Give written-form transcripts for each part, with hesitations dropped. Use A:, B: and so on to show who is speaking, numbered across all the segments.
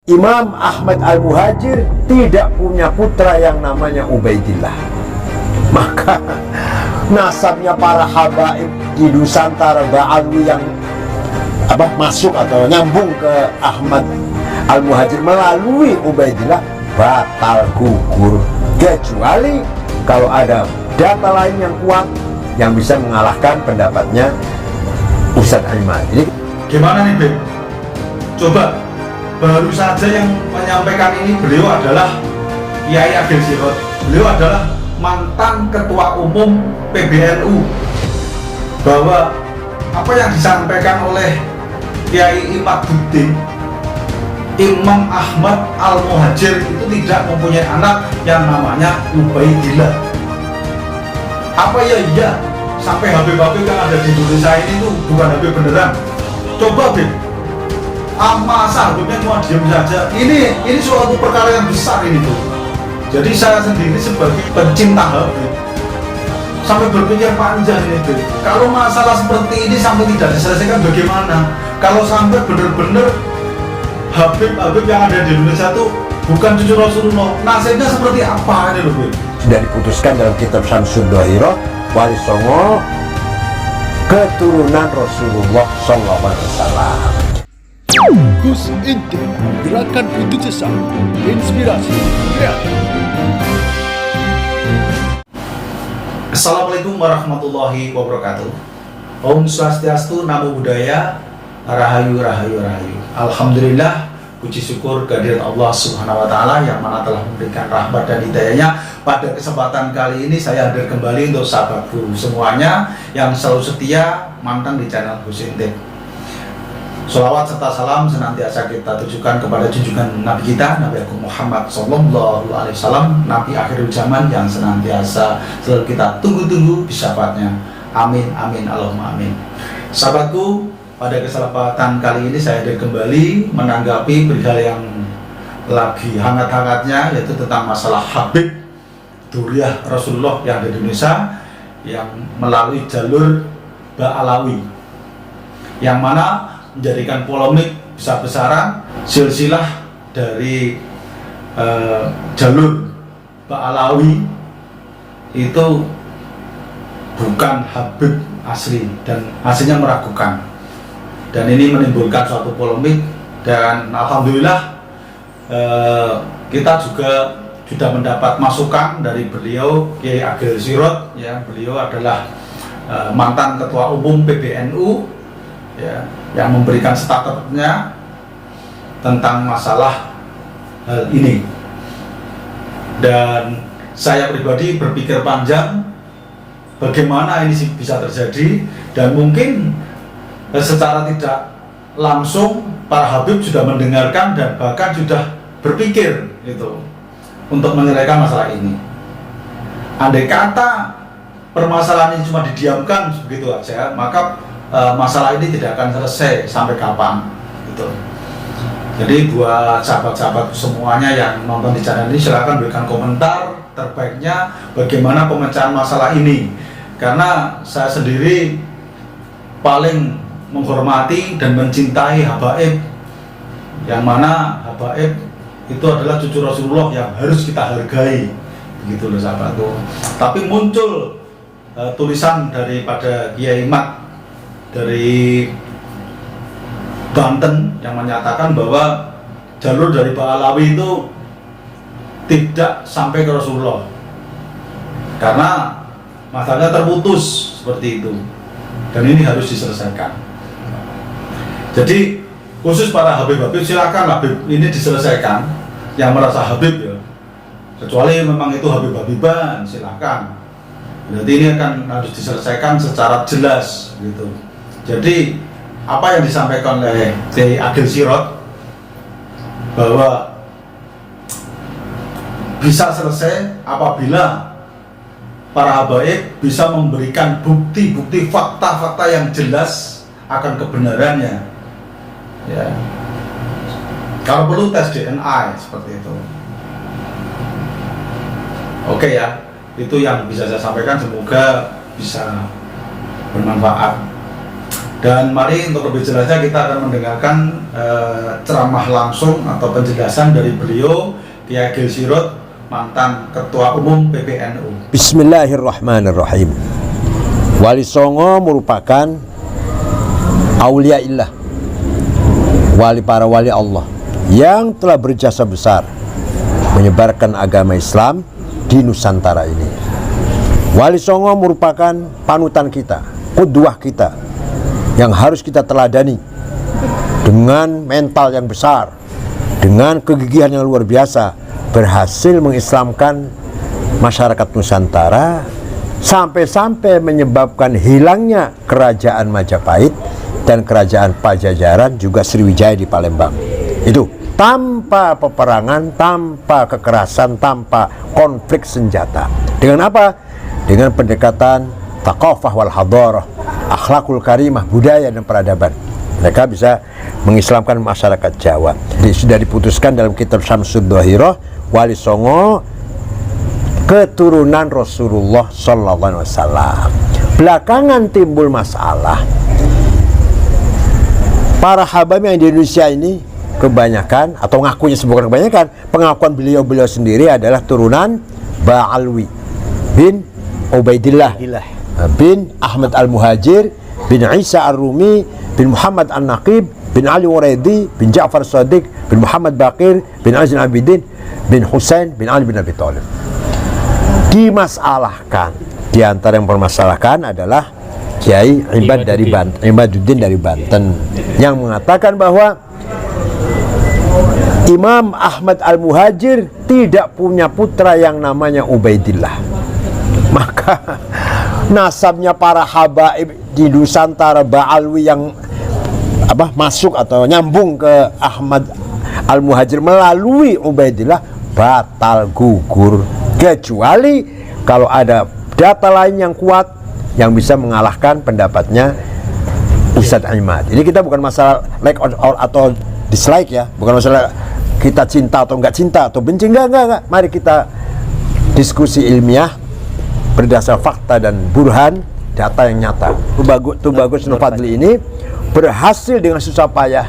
A: Imam Ahmad Al-Muhajir tidak punya putra yang namanya Ubaidillah. Maka nasabnya para habaib di Nusantara Ba'alwi yang masuk atau nyambung ke Ahmad Al-Muhajir melalui Ubaidillah batal gugur, kecuali kalau ada data lain yang kuat yang bisa mengalahkan pendapatnya Ustadz Aiman. Jadi
B: gimana nih Beb? Coba, baru saja yang menyampaikan ini beliau adalah Kiai Agil Sirot. Beliau adalah mantan ketua umum PBNU, bahwa apa yang disampaikan oleh Kiai Imaduddin Imam Ahmad Al-Muhajir itu tidak mempunyai anak yang namanya Ubaidillah. Apa ya iya sampai Habib-Habib yang ada di Indonesia ini tuh bukan Habib beneran. Coba Beb, masa Habibnya cuma diam saja. Ini suatu perkara yang besar ini tuh. Jadi saya sendiri sebagai pencinta Habib sampai berpikir panjang ini Beb. Kalau masalah seperti ini sampai tidak diselesaikan bagaimana? Kalau sampai benar-benar Habib-Habib yang ada di Indonesia itu bukan cucu Rasulullah, nasibnya seperti apa ini loh Beb?
A: sudah diputuskan dalam kitab Syamsul Dohiro, Wali Songo keturunan Rasulullah SAW.
C: Gus Inti, gerakan untuk sesat, inspirasi kreatif.
B: Assalamualaikum warahmatullahi wabarakatuh. Om Swastiastu, Namo Buddhaya, Rahayu Rahayu Rahayu. Alhamdulillah, puji syukur kehadirat Allah Subhanahu wa Ta'ala yang mana telah memberikan rahmat dan hidayahnya. Pada kesempatan kali ini saya hadir kembali untuk sahabatku semuanya yang selalu setia mantang di channel Gus Intip. Sholawat serta salam senantiasa kita tujukan kepada junjungan Nabi kita, Nabi Agung Muhammad Sallallahu Alaihi Wasallam, Nabi akhir zaman yang senantiasa selalu kita tunggu-tunggu syafaatnya. Amin, amin, Allahumma amin. Sahabatku, pada kesempatan kali ini saya hadir kembali menanggapi perihal yang lagi hangat-hangatnya, yaitu tentang masalah Habib Dzurriyyah Rasulullah yang ada di Indonesia yang melalui jalur Ba'alawi, yang mana menjadikan polemik besar-besaran. Silsilah dari jalur Ba'alawi itu bukan Habib asli dan hasilnya meragukan, dan ini menimbulkan suatu polemik. Dan alhamdulillah kita juga sudah mendapat masukan dari beliau Kiai Agil Sirot, ya. Beliau adalah mantan ketua umum PBNU, ya, yang memberikan statementnya tentang masalah hal ini. Dan saya pribadi berpikir panjang bagaimana ini bisa terjadi, dan mungkin secara tidak langsung para Habib sudah mendengarkan dan bahkan sudah berpikir gitu untuk menyelesaikan masalah ini. Andai kata permasalahan ini cuma didiamkan begitu aja, maka masalah ini tidak akan selesai sampai kapan gitu. Jadi buat sahabat-sahabat semuanya yang nonton di channel ini, silahkan berikan komentar terbaiknya bagaimana pemecahan masalah ini, karena saya sendiri paling menghormati dan mencintai habaib, yang mana habaib itu adalah cucu Rasulullah yang harus kita hargai, begitu loh sahabatku. Tapi muncul tulisan daripada Kiai Mat dari Banten yang menyatakan bahwa jalur dari Ba'alawi itu tidak sampai ke Rasulullah karena masalahnya terputus seperti itu, dan ini harus diselesaikan. Jadi khusus para Habib-Habib, silakan Habib ini diselesaikan, yang merasa Habib ya, kecuali memang itu Habib-Habiban, silakan. Berarti ini akan harus diselesaikan secara jelas gitu. Jadi apa yang disampaikan oleh Kiai Agil Sirot bahwa bisa selesai apabila para habaib bisa memberikan bukti-bukti, fakta-fakta yang jelas akan kebenarannya, ya. Kalau perlu tes DNA seperti itu. Oke ya, itu yang bisa saya sampaikan, semoga bisa bermanfaat. Dan mari untuk lebih jelasnya kita akan mendengarkan ceramah langsung atau penjelasan dari beliau Kiai Agil Sirot, mantan Ketua Umum PBNU.
A: Bismillahirrahmanirrahim. Wali Songo merupakan auliaillah, wali para wali Allah yang telah berjasa besar menyebarkan agama Islam di Nusantara ini. Wali Songo merupakan panutan kita, qudwah kita, yang harus kita teladani dengan mental yang besar, dengan kegigihan yang luar biasa, berhasil mengislamkan masyarakat Nusantara sampai-sampai menyebabkan hilangnya kerajaan Majapahit dan kerajaan Pajajaran juga Sriwijaya di Palembang. Itu tanpa peperangan, tanpa kekerasan, tanpa konflik senjata. Dengan apa? Dengan pendekatan thaqafah wal hadarah, akhlakul karimah, budaya dan peradaban. Mereka bisa mengislamkan masyarakat Jawa. Jadi sudah diputuskan dalam kitab Syamsud Dhahirah, Wali Songo keturunan Rasulullah Sallallahu Alaihi Wasallam. Belakangan timbul masalah. Para habaib yang di Indonesia ini kebanyakan, atau ngakunya bukan kebanyakan, pengakuan beliau sendiri adalah turunan Ba'alwi bin Ubaidillah bin Ahmad Al-Muhajir bin Isa Ar-Rumi bin Muhammad An-Naqib bin Ali Waraidi bin Ja'far Shadiq bin Muhammad Baqir bin Ali Abidin bin Husain bin Ali bin Abi Thalib. Dimasalahkan, di antara yang permasalahkan adalah Kiai Imaduddin dari Banten yang mengatakan bahwa Imam Ahmad Al-Muhajir tidak punya putra yang namanya Ubaidillah. Maka nasabnya para habaib di Nusantara Ba'alwi yang masuk atau nyambung ke Ahmad Al-Muhajir melalui Ubaidillah batal gugur, kecuali kalau ada data lain yang kuat yang bisa mengalahkan pendapatnya Ustadz Imad. Jadi kita bukan masalah like or atau dislike ya, bukan masalah kita cinta atau enggak cinta atau benci, enggak. Mari kita diskusi ilmiah berdasar fakta dan burhan, data yang nyata. Tubagus Nurfadli ini berhasil dengan susah payah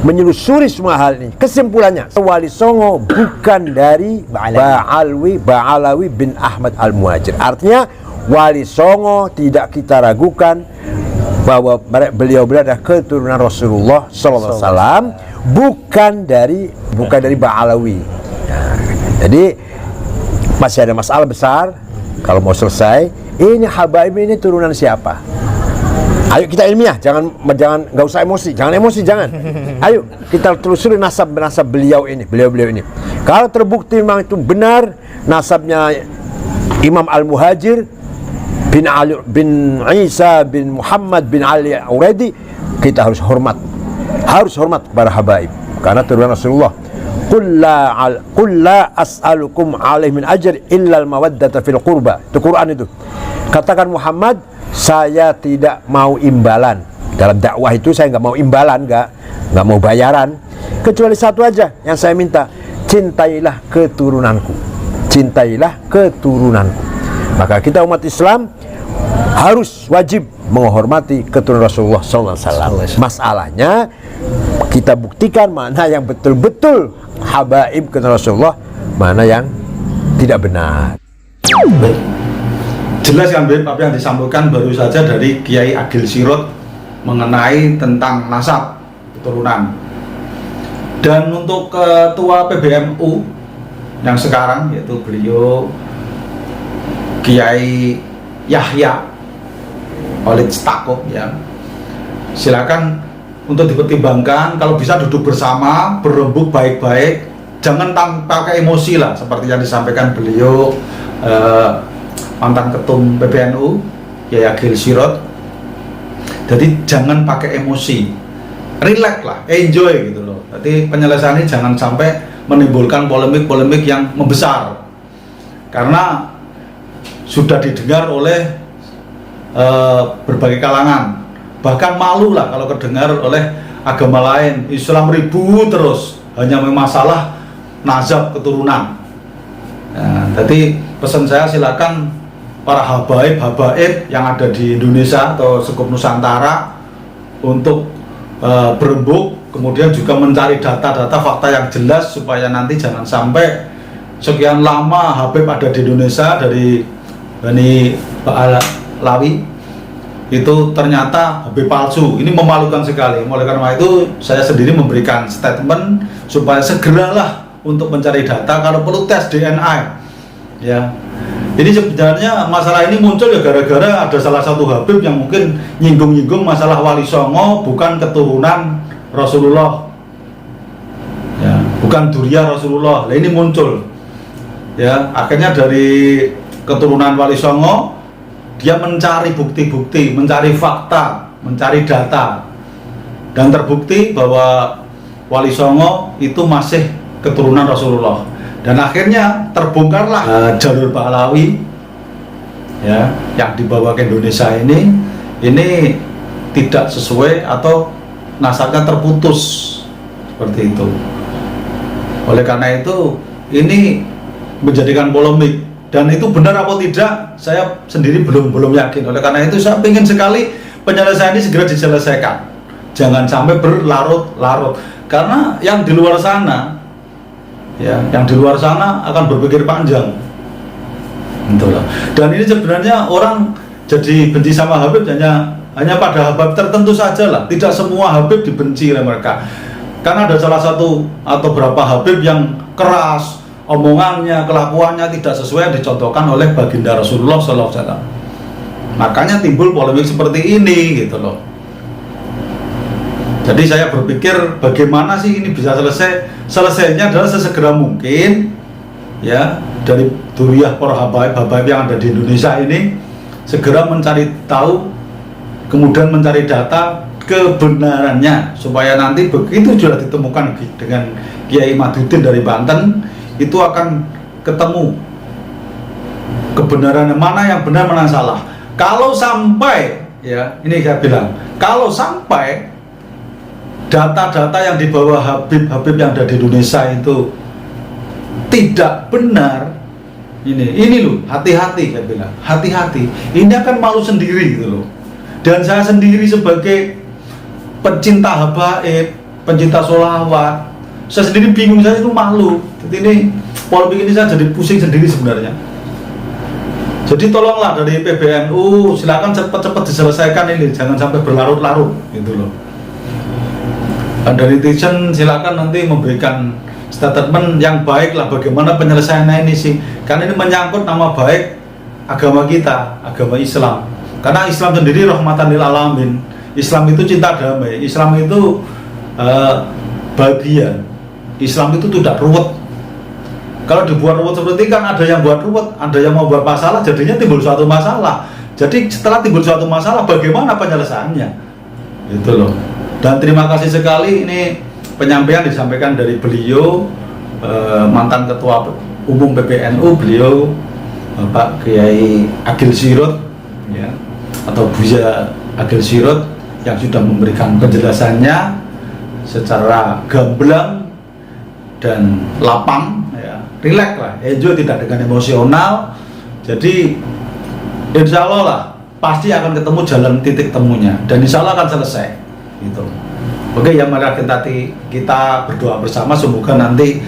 A: menyelusuri semua hal ini. Kesimpulannya, Wali Songo bukan dari Ba'alawi bin Ahmad Al-Muhajir. Artinya Wali Songo tidak kita ragukan bahwa beliau adalah keturunan Rasulullah SAW, bukan dari Ba'alawi. Nah, jadi masih ada masalah besar. Kalau mau selesai, ini habaib ini turunan siapa? Ayo kita ilmiah, nggak usah emosi, jangan. Ayo kita telusuri nasab beliau ini. Kalau terbukti memang itu benar nasabnya Imam Al-Muhajir bin Ali bin Isa bin Muhammad bin Ali Auredi, kita harus hormat kepada habaib karena turunan Rasulullah. Qul la as'alukum alaihi min ajr illa al-mawaddata fil qurba. Itu Quran itu. Katakan Muhammad, saya tidak mau imbalan. Dalam dakwah itu saya nggak mau imbalan, nggak mau bayaran, kecuali satu aja yang saya minta, cintailah keturunanku. Maka kita umat Islam harus wajib menghormati keturunan Rasulullah SAW. Masalahnya kita buktikan mana yang betul-betul habaib keturunan Rasulullah, mana yang tidak benar.
B: Jelas kan Beb, apa yang disampaikan baru saja dari Kiai Agil Sirot mengenai tentang nasab keturunan. Dan untuk ketua PBNU yang sekarang, yaitu beliau Kiai Yahya Khalid Stakuf, ya, silakan untuk dipertimbangkan. Kalau bisa duduk bersama, berembuk baik-baik, jangan pakai emosi lah, seperti yang disampaikan beliau mantan ketum PBNU Kiai Agil Sirot. Jadi jangan pakai emosi, relax lah, enjoy gitu loh. Jadi penyelesaiannya jangan sampai menimbulkan polemik-polemik yang membesar, karena sudah didengar oleh berbagai kalangan. Bahkan malu lah kalau kedengar oleh agama lain. Islam ribut terus, hanya masalah nazab keturunan. Nah, jadi pesan saya, silakan para habaib yang ada di Indonesia atau sekup Nusantara untuk berembuk, kemudian juga mencari data-data fakta yang jelas supaya nanti jangan sampai sekian lama Habib ada di Indonesia dari Bani Ba'alawi itu ternyata Habib palsu. Ini memalukan sekali. Oleh karena itu saya sendiri memberikan statement supaya segeralah untuk mencari data, kalau perlu tes DNA ya. Jadi sebenarnya masalah ini muncul ya gara-gara ada salah satu Habib yang mungkin nyinggung-nyinggung masalah Wali Songo bukan keturunan Rasulullah ya, bukan Duriyah Rasulullah. Nah, ini muncul ya, akhirnya dari keturunan Wali Songo dia mencari bukti-bukti, mencari fakta, mencari data, dan terbukti bahwa Wali Songo itu masih keturunan Rasulullah. Dan akhirnya terbongkarlah jalur Ba'alawi ya, yang dibawa ke Indonesia ini tidak sesuai atau nasabnya terputus seperti itu. Oleh karena itu ini menjadikan polemik, dan itu benar atau tidak saya sendiri belum yakin. Oleh karena itu saya ingin sekali penyelesaian ini segera diselesaikan, jangan sampai berlarut-larut, karena yang di luar sana ya, yang di luar sana akan berpikir panjang, betul. Dan ini sebenarnya orang jadi benci sama Habib hanya pada Habib tertentu saja lah, tidak semua Habib dibenci oleh mereka. Karena ada salah satu atau berapa Habib yang keras omongannya, kelakuannya tidak sesuai yang dicontohkan oleh baginda Rasulullah SAW. Makanya timbul polemik seperti ini gitu loh. Jadi saya berpikir bagaimana sih ini bisa selesainya adalah sesegera mungkin ya, dari Duriyah para habaib yang ada di Indonesia ini segera mencari tahu, kemudian mencari data kebenarannya, supaya nanti begitu sudah ditemukan dengan Kiai Maduddin dari Banten, itu akan ketemu kebenarannya, mana yang benar mana yang salah. Kalau sampai ya, ini saya bilang, kalau sampai data-data yang dibawa Habib yang ada di Indonesia itu tidak benar, ini loh, hati-hati, saya bilang, hati-hati. Ini akan malu sendiri gitu loh. Dan saya sendiri sebagai pencinta habaib, pencinta sholawat, saya sendiri bingung, saya itu malu. Jadi ini polemik ini saya jadi pusing sendiri sebenarnya. Jadi tolonglah dari PBNU, silakan cepat-cepat diselesaikan ini, jangan sampai berlarut-larut gitu loh. Dari netizen silakan nanti memberikan statement yang baik lah, bagaimana penyelesaiannya ini sih, karena ini menyangkut nama baik agama kita, agama Islam. Karena Islam sendiri rahmatan lil alamin, Islam itu cinta damai, Islam itu bahagia, Islam itu tidak ruwet. Kalau dibuat ruwet seperti kan ada yang buat ruwet, ada yang mau buat masalah, jadinya timbul suatu masalah. Jadi setelah timbul suatu masalah, bagaimana penyelesaiannya itu loh. Dan terima kasih sekali, ini penyampaian disampaikan dari beliau mantan ketua umum PBNU, beliau Bapak Kiai Agil Sirot ya, atau Buya Agil Sirot, yang sudah memberikan penjelasannya secara gamblang dan lapang ya, rileks lah, enjoy, tidak dengan emosional. Jadi insya Allah lah pasti akan ketemu jalan titik temunya, dan insya Allah akan selesai gitu. Oke ya, mari kita berdoa bersama semoga nanti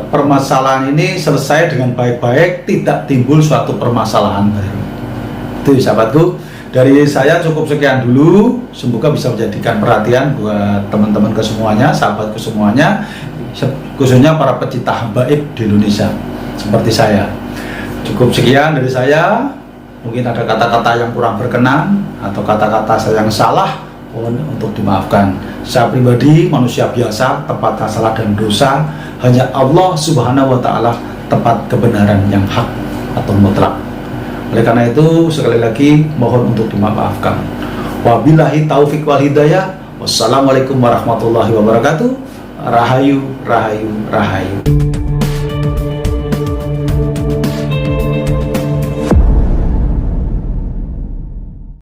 B: permasalahan ini selesai dengan baik-baik, tidak timbul suatu permasalahan baru. Itu sahabatku, dari saya cukup sekian dulu, semoga bisa menjadikan perhatian buat teman-teman kesemuanya, sahabatku semuanya, khususnya para pecinta habaib di Indonesia seperti saya. Cukup sekian dari saya, mungkin ada kata-kata yang kurang berkenan atau kata-kata saya yang salah, mohon untuk dimaafkan. Saya pribadi manusia biasa, tempatnya salah dan dosa hanya Allah Subhanahu wa Ta'ala, tempat kebenaran yang hak atau mutlak. Oleh karena itu sekali lagi mohon untuk dimaafkan. Wabillahi taufik wal hidayah. Wassalamualaikum warahmatullahi wabarakatuh. Rahayu, rahayu, rahayu.